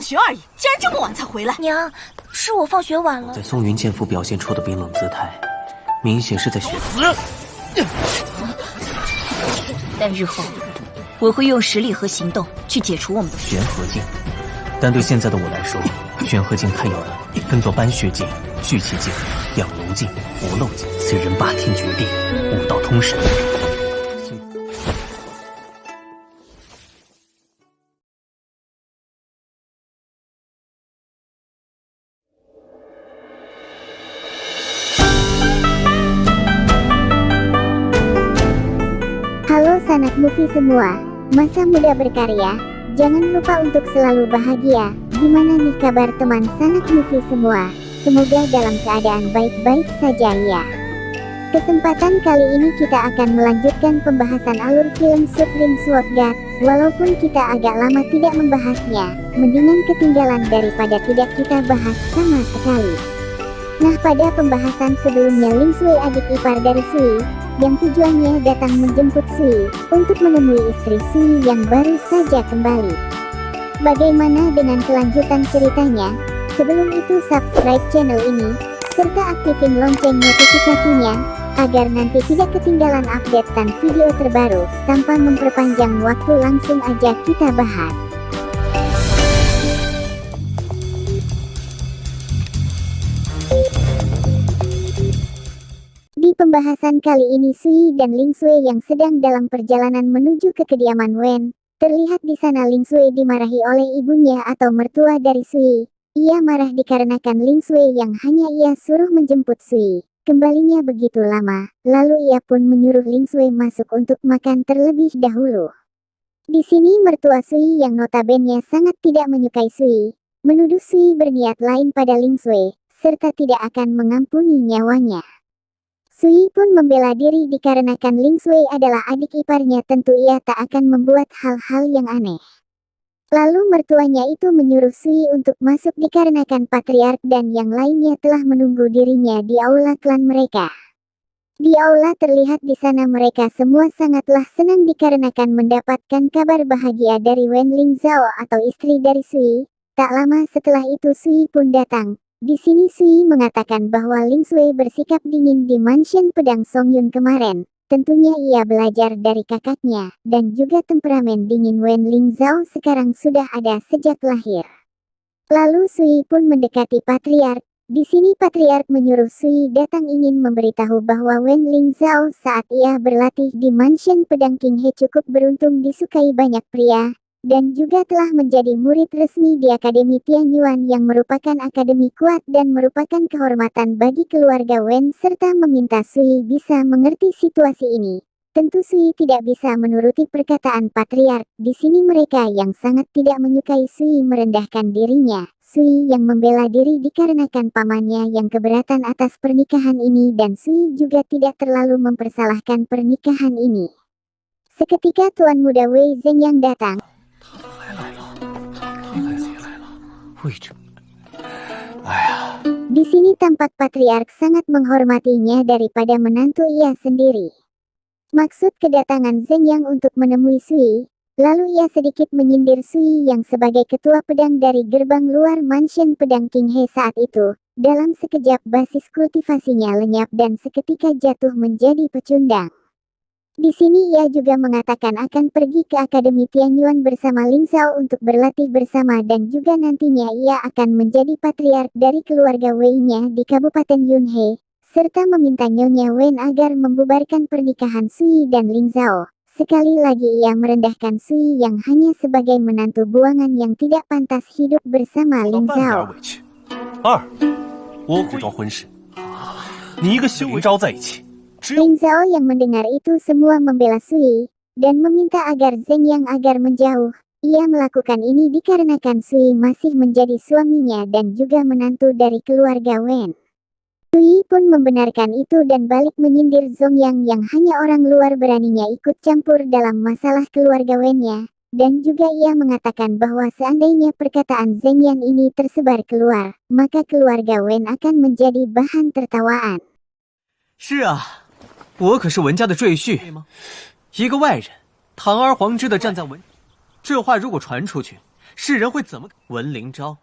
学而已，竟然这么晚才回来。娘，是我放学晚了。在松云剑府表现出的冰冷姿态，明显是在学死人。但日后，我会用实力和行动去解除我们的玄和镜。但对现在的我来说，玄和镜太遥远，分作斑血镜、聚气镜、养龙镜、活漏镜，随人霸天绝地，武道通神。Halo sanak movie semua, masa muda berkarya, jangan lupa untuk selalu bahagia. Gimana nih kabar teman sanak movie semua? Semoga dalam keadaan baik-baik saja ya. Kesempatan kali ini kita akan melanjutkan pembahasan alur film Supreme Sword God. Walaupun kita agak lama tidak membahasnya, mendingan ketinggalan daripada tidak kita bahas sama sekali. Nah, pada pembahasan sebelumnya Ling Sui, adik ipar dari Sui, yang tujuannya datang menjemput Sui untuk menemui istri Sui yang baru saja kembali. Bagaimana dengan kelanjutan ceritanya? Sebelum itu subscribe channel ini, serta aktifin lonceng notifikasinya, agar nanti tidak ketinggalan update dan video terbaru. Tanpa memperpanjang waktu, langsung aja kita bahas. Di pembahasan kali ini Sui dan Ling Sui yang sedang dalam perjalanan menuju ke kediaman Wen. Terlihat di sana Ling Sui dimarahi oleh ibunya atau mertua dari Sui. Ia marah dikarenakan Ling Sui yang hanya ia suruh menjemput Sui kembalinya begitu lama. Lalu ia pun menyuruh Ling Sui masuk untuk makan terlebih dahulu. Di sini mertua Sui yang notabene sangat tidak menyukai Sui, menuduh Sui berniat lain pada Ling Sui, serta tidak akan mengampuni nyawanya. Sui pun membela diri dikarenakan Ling Sui adalah adik iparnya, tentu ia tak akan membuat hal-hal yang aneh. Lalu mertuanya itu menyuruh Sui untuk masuk dikarenakan patriark dan yang lainnya telah menunggu dirinya di aula klan mereka. Di aula terlihat di sana mereka semua sangatlah senang dikarenakan mendapatkan kabar bahagia dari Wen Ling Zhao atau istri dari Sui. Tak lama setelah itu Sui pun datang. Di sini Sui mengatakan bahwa Ling Sui bersikap dingin di mansion pedang Songyun kemarin. Tentunya ia belajar dari kakaknya, dan juga temperamen dingin Wen Ling Zhao sekarang sudah ada sejak lahir. Lalu Sui pun mendekati patriark. Di sini patriark menyuruh Sui datang ingin memberitahu bahwa Wen Ling Zhao saat ia berlatih di mansion pedang King He cukup beruntung disukai banyak pria. Dan juga telah menjadi murid resmi di Akademi Tianyuan yang merupakan akademi kuat dan merupakan kehormatan bagi keluarga Wen, serta meminta Sui bisa mengerti situasi ini. Tentu Sui tidak bisa menuruti perkataan patriark. Di sini mereka yang sangat tidak menyukai Sui merendahkan dirinya. Sui yang membela diri dikarenakan pamannya yang keberatan atas pernikahan ini, dan Sui juga tidak terlalu mempersalahkan pernikahan ini. Seketika Tuan Muda Wei Zeng yang datang. Di sini tampak patriark sangat menghormatinya daripada menantu ia sendiri. Maksud kedatangan Zeng Yang untuk menemui Sui, lalu ia sedikit menyindir Sui yang sebagai ketua pedang dari gerbang luar mansion pedang King He saat itu. Dalam sekejap basis kultivasinya lenyap dan seketika jatuh menjadi pecundang. Di sini ia juga mengatakan akan pergi ke Akademi Tianyuan bersama Ling Zhao untuk berlatih bersama, dan juga nantinya ia akan menjadi patriark dari keluarga Wei-nya di Kabupaten Yunhe, serta meminta Nyonya Wen agar membubarkan pernikahan Sui dan Ling Zhao. Sekali lagi ia merendahkan Sui yang hanya sebagai menantu buangan yang tidak pantas hidup bersama Ling Zhao. 我会招婚事，你一个小人招在一起。 Ling Zhao yang mendengar itu semua membela Sui, dan meminta agar Zeng Yang agar menjauh. Ia melakukan ini dikarenakan Sui masih menjadi suaminya dan juga menantu dari keluarga Wen. Sui pun membenarkan itu dan balik menyindir Zong Yang hanya orang luar beraninya ikut campur dalam masalah keluarga Wen-nya. Dan juga ia mengatakan bahwa seandainya perkataan Zeng Yang ini tersebar keluar, maka keluarga Wen akan menjadi bahan tertawaan. 是啊。 我可是文家的赘婿，一个外人堂而皇之的站在文，这话如果传出去，世人会怎么？文灵昭，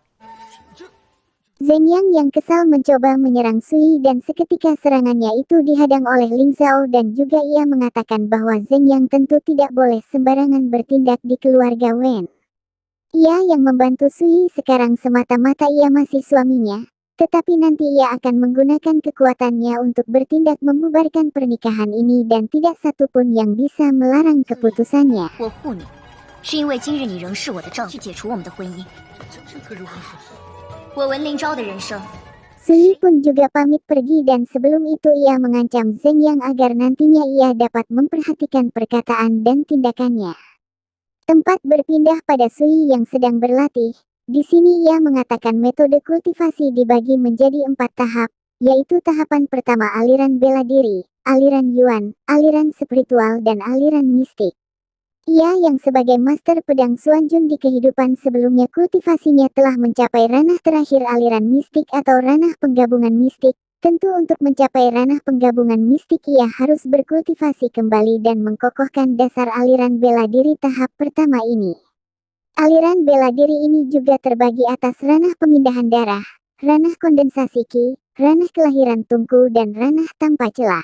Zheng Yang yang kesal mencoba menyerang Sui dan seketika serangannya itu dihadang oleh Ling Zhao dan juga ia mengatakan bahwa Zheng Yang tentu tidak boleh sembarangan bertindak di keluarga Wen. Ia yang membantu Sui sekarang semata-mata ia masih suaminya, tetapi nanti ia akan menggunakan kekuatannya untuk bertindak membubarkan pernikahan ini dan tidak satupun yang bisa melarang keputusannya. 我护你，是因为今日你仍是我的丈夫，去解除我们的婚姻。我文灵昭的人生。 Sui pun juga pamit pergi dan sebelum itu ia mengancam Zheng Yang agar nantinya ia dapat memperhatikan perkataan dan tindakannya. Tempat berpindah pada Sui yang sedang berlatih. Di sini ia mengatakan metode kultivasi dibagi menjadi 4 tahap, yaitu tahapan pertama aliran bela diri, aliran Yuan, aliran spiritual dan aliran mistik. Ia yang sebagai master pedang Xuanjun di kehidupan sebelumnya kultivasinya telah mencapai ranah terakhir aliran mistik atau ranah penggabungan mistik. Tentu untuk mencapai ranah penggabungan mistik ia harus berkultivasi kembali dan mengkokohkan dasar aliran bela diri tahap pertama ini. Aliran bela diri ini juga terbagi atas ranah pemindahan darah, ranah kondensasi Qi, ranah kelahiran tungku dan ranah tanpa celah.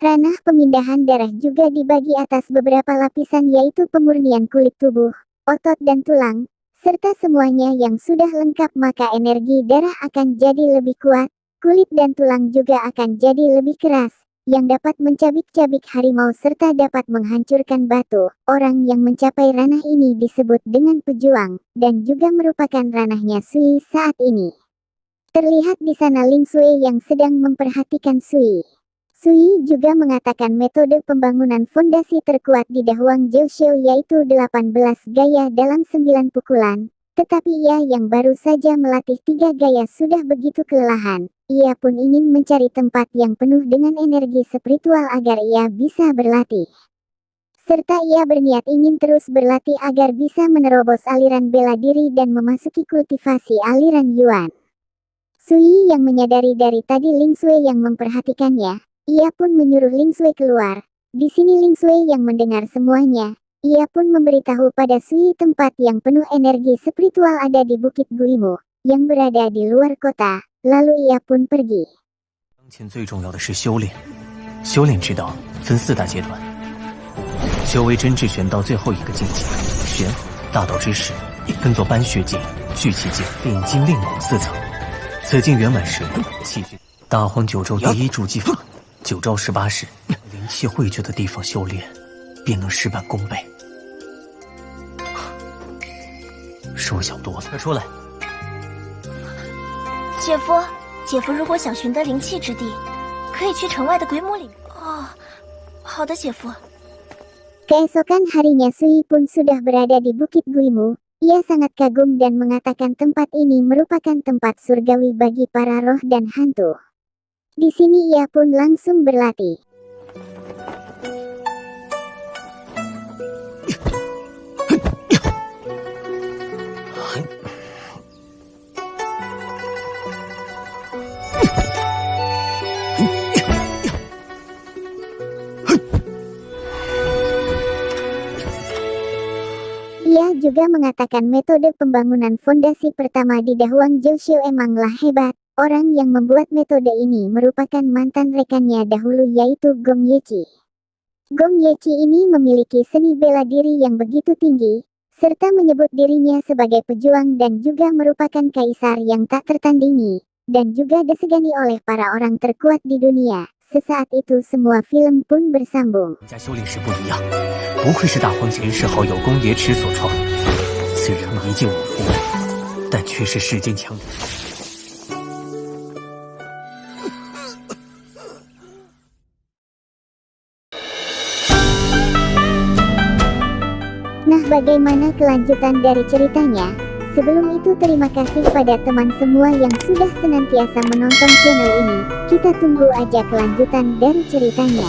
Ranah pemindahan darah juga dibagi atas beberapa lapisan yaitu pemurnian kulit tubuh, otot dan tulang, serta semuanya yang sudah lengkap maka energi darah akan jadi lebih kuat, kulit dan tulang juga akan jadi lebih keras, yang dapat mencabik-cabik harimau serta dapat menghancurkan batu. Orang yang mencapai ranah ini disebut dengan pejuang, dan juga merupakan ranahnya Sui saat ini. Terlihat di sana Ling Sui yang sedang memperhatikan Sui. Sui juga mengatakan metode pembangunan fondasi terkuat di Dahuang Jiuxiu yaitu 18 gaya dalam 9 pukulan, tetapi ia yang baru saja melatih 3 gaya sudah begitu kelelahan. Ia pun ingin mencari tempat yang penuh dengan energi spiritual agar ia bisa berlatih. Serta ia berniat ingin terus berlatih agar bisa menerobos aliran bela diri dan memasuki kultivasi aliran Yuan. Sui yang menyadari dari tadi Ling Sui yang memperhatikannya, ia pun menyuruh Ling Sui keluar. Di sini Ling Sui yang mendengar semuanya, ia pun memberitahu pada Sui tempat yang penuh energi spiritual ada di Bukit Guimu, yang berada di luar kota. Lalu ia pun pergi. 当前最重要的是修炼，修炼之道分4大阶段，修为真至玄到最后一个境界，玄大道之始，分作斑血境、聚气境、炼金炼骨4层。此境圆满时，气聚大荒九州第一筑基法，9招18式，灵气汇聚的地方修炼，便能事半功倍。说小多了，快出来！ 姐夫，姐夫如果想寻得灵气之地，可以去城外的鬼母岭。哦，好的，姐夫。 Keesokan harinya Sui pun sudah berada di Bukit Guimu. Ia sangat kagum dan mengatakan tempat ini merupakan tempat surgawi bagi para roh dan hantu. Di sini ia pun langsung berlatih. Ia juga mengatakan metode pembangunan fondasi pertama di Dahuang Jiuxiu emanglah hebat. Orang yang membuat metode ini merupakan mantan rekannya dahulu yaitu Gong Yeqi. Gong Yeqi ini memiliki seni bela diri yang begitu tinggi, serta menyebut dirinya sebagai pejuang dan juga merupakan kaisar yang tak tertandingi, dan juga disegani oleh para orang terkuat di dunia. Sesaat itu semua film pun bersambung. 家修炼时不一样，不愧是大荒前世好友公爷池所创。虽然一介武夫，但却是世间强者。 Nah, bagaimana kelanjutan dari ceritanya? Sebelum itu terima kasih pada teman semua yang sudah senantiasa menonton channel ini. Kita tunggu aja kelanjutan dari ceritanya.